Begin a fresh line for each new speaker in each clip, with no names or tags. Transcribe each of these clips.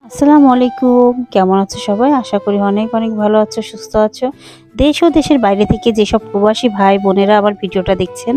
আসসালামু আলাইকুম, কেমন আছো সবাই? আশা করি অনেক অনেক ভালো আছো, সুস্থ আছো। দেশ ও দেশের বাইরে থেকে যেসব প্রবাসী ভাই বোনেরা আমার ভিডিওটা দেখছেন,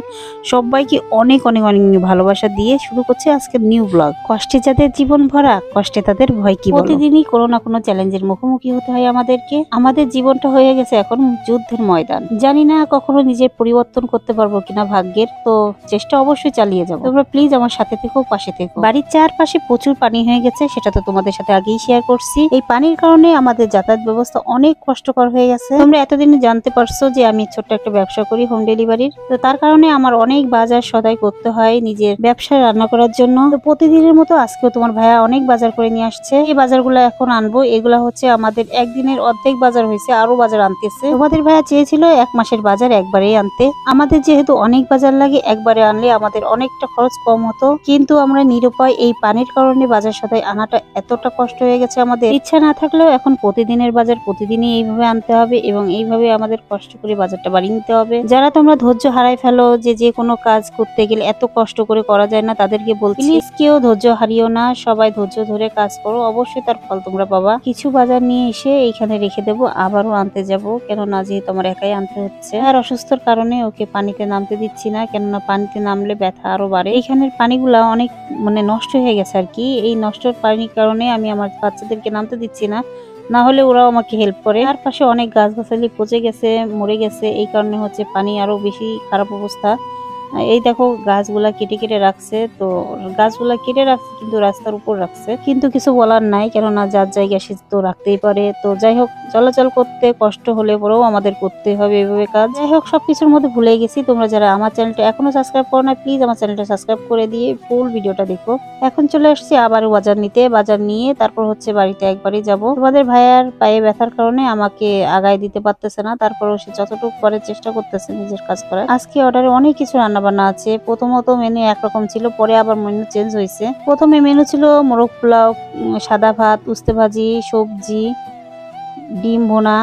সবাইকে অনেক অনেক অনেক ভালোবাসা দিয়ে শুরু করছে আজকের নিউ ব্লগ। কষ্টে যাদের জীবন ভরা, কষ্টে তাদের ভয় কি? প্রতিদিনই কোনো না কোনো চ্যালেঞ্জের মুখোমুখি হতে হয় আমাদেরকে। আমাদের জীবনটা হয়ে গেছে এখন যুদ্ধের ময়দান। জানি না কখনো নিজের পরিবর্তন করতে পারবো কিনা ভাগ্যের, তো চেষ্টা অবশ্যই চালিয়ে যাবো। তোমরা প্লিজ আমার সাথে থেকো, পাশে থেকো। বাড়ির চারপাশে প্রচুর পানি হয়ে গেছে, সেটা তো তোমাদের সাথে আগেই শেয়ার করছি। এই পানির কারণে আমাদের যাতায়াত ব্যবস্থা অনেক কষ্টকর হয়ে গেছে। তোমরা এতদিন জানতে পারছো যে আমি ছোট্ট একটা ব্যবসা করি, হোম ডেলিভারির। তো তার কারণে আমার অনেক বাজার সদাই করতে হয় নিজের ব্যবসা রান্না করার জন্য। তো প্রতিদিনের মতো আজকেও তোমার ভাইয়া অনেক বাজার করে নিয়ে আসছে। এই বাজারগুলো এখন আনবো। এগুলা হচ্ছে আমাদের একদিনের অর্ধেক বাজার হয়েছে, আরো বাজার আনতেছে। তোমাদের ভাইয়া চেয়েছিল 1 মাসের বাজার একবারেই আনতে। আমাদের যেহেতু অনেক বাজার লাগে, একবারে আনলে আমাদের অনেকটা খরচ কম হতো, কিন্তু আমরা নিরুপায়। এই পানির কারণে বাজার সদাই আনাটা এতটা কষ্ট হয়ে গেছে আমাদের। ইচ্ছা না থাকলেও এখন প্রতিদিনের বাজার প্রতিদিনই এইভাবে আনতে হবে এবং এইভাবে আমাদের কষ্ট করে বাজারটা বাড়িয়ে নিতে হবে। যারা তোমরা ধৈর্য হারাই ফেলো যে কোনো কাজ করতে গেলে এত কষ্ট করে করা যায় না, তাদেরকে বলছি প্লিজ কেউ ধৈর্য হারিও না, সবাই ধৈর্য ধরে কাজ করো, অবশ্যই তার ফল তোমরা পাবা। কিছু বাজার নিয়ে এসে এইখানে রেখে দেবো, আবারও আনতে যাব, কেননা যেহেতু আমার একাই আনতে হচ্ছে। আর অসুস্থর কারণে ওকে পানিতে নামতে দিচ্ছি না, কেননা পানিতে নামলে ব্যথা আরো বাড়ে। এইখানের পানিগুলা অনেক নষ্ট হয়ে গেছে আর কি। এই নষ্টর পানির কারণে আমি আমার বাচ্চাদেরকে নামতে দিচ্ছি না, না হলে ওরাও আমাকে হেল্প করে। আর পাশে অনেক গাছগাছালি পচে গেছে, মরে গেছে, এই কারণে হচ্ছে পানি আরো বেশি খারাপ অবস্থা। এই দেখো গাছগুলা কেটে কেটে রাখছে, তো গাছগুলা কেটে রাখছে কিন্তু রাস্তার উপর রাখছে, কিন্তু কিছু বলার নাই, কেননা যার জায়গা সে তো রাখতেই পারে। তো যাই হোক, চলাচল করতে কষ্ট হলে পরেও আমাদের করতে হবে এভাবে কাজ। যাই হোক, সবকিছুর মধ্যে ভুলে গেছি। তোমরা যারা আমার চ্যানেলটা এখনো সাবস্ক্রাইব করো না, প্লিজ আমার চ্যানেলটা সাবস্ক্রাইব করে দিয়ে ফুল ভিডিওটা দেখো। এখন চলে আসছি আবারও বাজার নিতে। বাজার নিয়ে তারপর হচ্ছে বাড়িতে একবারই যাব। তোমাদের ভাইয়ার পায়ে ব্যথার কারণে আমাকে আগায় দিতে পারতেছে না, তারপরও সে যতটুকু করে চেষ্টা করতেছে নিজের কাজ করার। আজকে অর্ডারে অনেক কিছু রান্না বান্না আছে। প্রথমত মেনু একরকম ছিল, পরে আবার মেনু চেঞ্জ হয়েছে। প্রথমে মেনু ছিল মোরগ পোলাও, সাদা ভাত, উস্তে ভাজি, সবজি, ডিম ভুনা,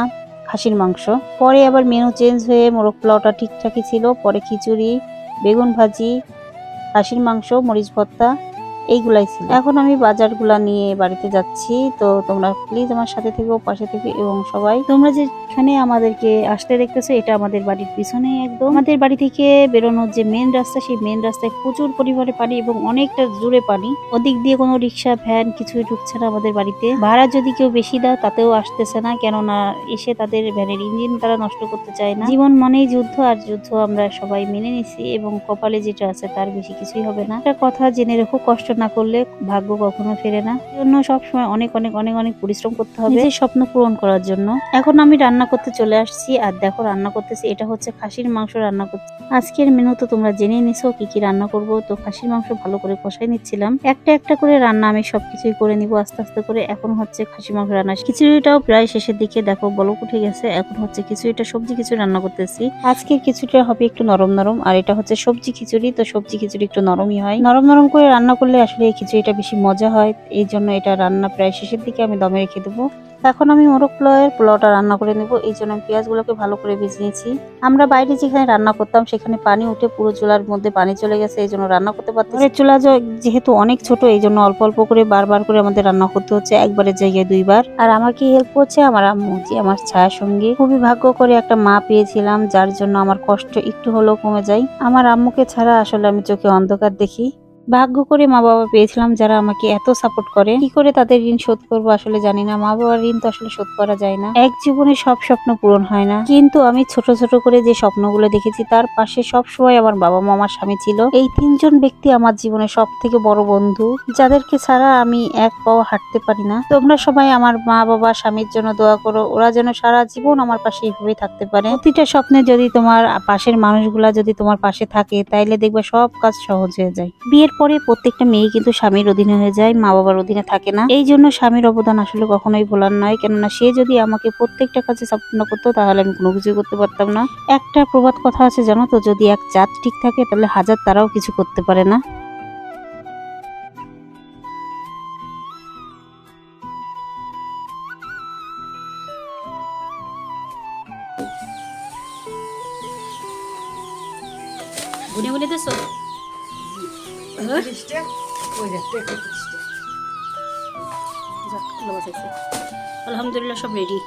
খাসির মাংস। পরে আবার মেনু চেঞ্জ হয়ে মোরগ পোলাওটা ঠিকঠাকই ছিল, পরে খিচুড়ি, বেগুন ভাজি, খাসির মাংস, মরিচ ভর্তা, এইগুলাই ছিল। এখন আমি বাজারগুলা নিয়ে বাড়িতে যাচ্ছি, তো তোমরা প্লিজ আমার সাথে থেকো, পাশে থেকে। এবং সবাই তোমরা যেখানে আমাদেরকে আসতে দেখতেছো, এটা আমাদের বাড়ির পিছনে একদম। আমাদের বাড়ি থেকে বেরোনোর যে মেন রাস্তা, সেই মেন রাস্তায় প্রচুর পরিমাণে পানি এবং অনেকটা জোরে পানি। ওদিক দিয়ে কোনো রিক্সা ভ্যান কিছুই ঢুকছে না আমাদের বাড়িতে। ভাড়া যদি কেউ বেশি দাও তাতেও আসতেছে না, কেননা এসে তাদের ভ্যানের ইঞ্জিন তারা নষ্ট করতে চায় না। জীবন মানেই যুদ্ধ, আর যুদ্ধ আমরা সবাই মেনে নিছি এবং কপালে যেটা আছে তার বেশি কিছুই হবে না। একটা কথা জেনে রেখো, কষ্ট না করলে ভাগ্য কখনো ফেরে না। জন্য সবসময় অনেক অনেক অনেক অনেক পরিশ্রম করতে হবে নিজের স্বপ্ন পূরণ করার জন্য। এখন আমি রান্না করতে চলে আসছি, আর দেখো রান্না করতেছি। এটা হচ্ছে খাসির মাংস রান্না করছি। আজকের মেনু তো তোমরা জেনেই নিছো কি কি রান্না করব। তো খাসির মাংস ভালো করে কষাই নিচ্ছিলাম। একটা একটা করে রান্না আমি সবকিছুই করে নিব আস্তে আস্তে করে। এখন হচ্ছে খাসির মাংস রান্না। খিচুড়িটাও প্রায় শেষের দিকে, দেখো বলক উঠে গেছে। এখন হচ্ছে খিচুড়িটা, সবজি খিচুড়ি রান্না করতেছি। আজকের খিচুড়িটা হবে একটু নরম নরম, আর এটা হচ্ছে সবজি খিচুড়ি। তো সবজি খিচুড়ি একটু নরমই হয়, নরম নরম করে রান্না করলে আসলে এই খিচুড়িটা বেশি মজা হয়। এই জন্য এটা রান্না প্রায় শেষের দিকে আমি দমে রেখে দেবো। এখন আমি মোরগ পোলাওটা রান্না করে নেব। এই জন্য আমি পেঁয়াজগুলোকে ভালো করে ভেজে নিয়েছি। আমরা বাইরে যেখানে রান্না করতাম সেখানে পানি উঠে পুরো চুলার মধ্যে পানি চলে গেছে, এই জন্য রান্না করতে পারছি। চুলা যেহেতু অনেক ছোট, এই জন্য অল্প অল্প করে বারবার করে আমাদের রান্না করতে হচ্ছে, একবারের জায়গায় 2 বার। আর আমাকে হেল্প করছে আমার আম্মু, যে আমার ছায়া সঙ্গী। খুবই ভাগ্য করে একটা মা পেয়েছিলাম, যার জন্য আমার কষ্ট একটু হলেও কমে যায়। আমার আম্মুকে ছাড়া আসলে আমি চোখে অন্ধকার দেখি। ভাগ্য করে মা বাবা পেয়েছিলাম যারা আমাকে এত সাপোর্ট করে। কি করে তাদের ঋণ শোধ করবো আসলে জানি না। মা বাবার ঋণ তো আসলে শোধ করা যায় না। এক জীবনে সব স্বপ্ন পূরণ হয় না, কিন্তু আমি ছোট ছোট করে যে স্বপ্নগুলো দেখেছি তার পাশে সব সময় আমার বাবা মা, আমার স্বামী ছিল। এই 3 জন ব্যক্তি আমার জীবনে সব থেকে বড় বন্ধু, যাদেরকে ছাড়া আমি এক পাও হাঁটতে পারি না। তোমরা সবাই আমার মা বাবা স্বামীর জন্য দোয়া করো, ওরা যেন সারা জীবন আমার পাশে এইভাবে থাকতে পারে। প্রতিটা স্বপ্নে যদি তোমার পাশের মানুষগুলা যদি তোমার পাশে থাকে, তাইলে দেখবে সব কাজ সহজ হয়ে যায়। বিয়ের পরে প্রত্যেকটা মেয়ে কিন্তু স্বামীর অধীনে হয়ে যায়, মা বাবার অধীনে থাকে না। এই জন্য স্বামীর অবদান আসলে কখনোই ভোলার নয়, কেননা সে যদি আমাকে প্রত্যেকটা কাজে সাপোর্ট না করতো তাহলে আমি কোনো কিছুই করতে পারতাম না। একটা প্রবাদ কথা আছে জানো তো, যদি এক জাত ঠিক থাকে তাহলে 1000 তারাও কিছু করতে পারে না। গুনে গুনে দেছো ওই ভালো বাসাইছে। আলহামদুলিল্লাহ সব রেডি।